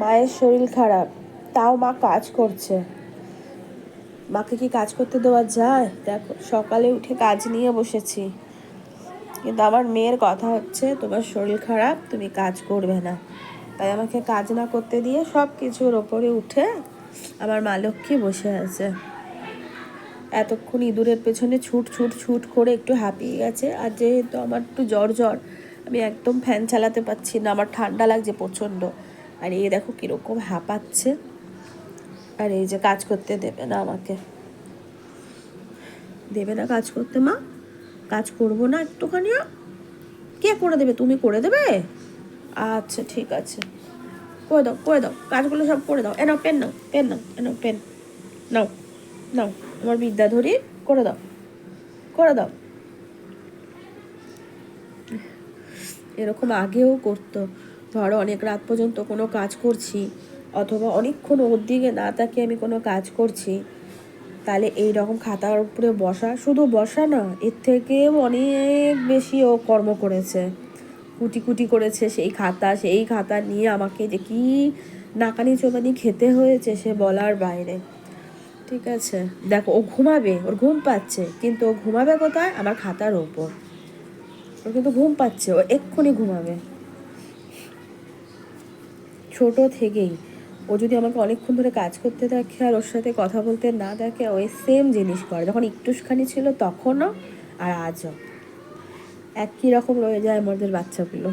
মায়ের শরীর খারাপ, তাও মা কাজ করছে। মাকে কি কাজ করতে দেওয়া যায়? দেখো সকালে উঠে কাজ নিয়ে বসেছি, কিন্তু আমার মেয়ের কথা হচ্ছে তোমার শরীর খারাপ, তুমি কাজ করবে না। তাই আমাকে কাজ না করতে দিয়ে সব কিছুর ওপরে উঠে আমার মা লক্ষ্মী বসে আছে। এতক্ষণ ইঁদুরের পেছনে ছুট ছুট ছুট করে একটু হাঁপিয়ে গেছে। আর যেহেতু আমার একটু জ্বর জ্বর, আমি একদম ফ্যান চালাতে পারছি না, আমার ঠান্ডা লাগছে প্রচণ্ড। আর এই দেখো কীরকম হাঁপাচ্ছে। আর এই যে কাজ করতে দেবে না আমাকে, দেবে না কাজ করতে। মা কাজ করবো না একটুখানিও? কে করে দেবে? তুমি করে দেবে? আচ্ছা ঠিক আছে, করে দাও করে দাও, কাজগুলো সব করে দাও। এনাও পেন নাও, পেন নাও, এনাও পেন নাও, নাও আমার বিদ্যাধরী, করে দাও করে দাও। এরকম আগেও করতো, ধরো অনেক রাত পর্যন্ত কোনো কাজ করছি, অথবা অনেকক্ষণ ওর দিকে না তাকিয়ে আমি কোনো কাজ করছি, তাহলে এই রকম খাতার উপরে বসা, শুধু বসা না, এর থেকেও অনেক বেশি ও কর্ম করেছে, কুটি কুটি করেছে সেই খাতা নিয়ে আমাকে যে কি নাকানি চোবানি খেতে হয়েছে সে বলার বাইরে। ঠিক আছে, দেখো ও ঘুমাবে, ওর ঘুম পাচ্ছে, কিন্তু ও ঘুমাবে কোথায়? আমার খাতার ওপর। ওর কিন্তু ঘুম পাচ্ছে, ও এক্ষুনি ঘুমাবে। ছোট থেকেই ও যদি আমাকে অনেকক্ষণ ধরে কাজ করতে দেখে আর ওর সাথে কথা বলতে না দেখে, ওই সেম জিনিস করে, যখন একটুখানি ছিল তখনও আর আজও একই রকম রয়ে যায় আমাদের বাচ্চাগুলো।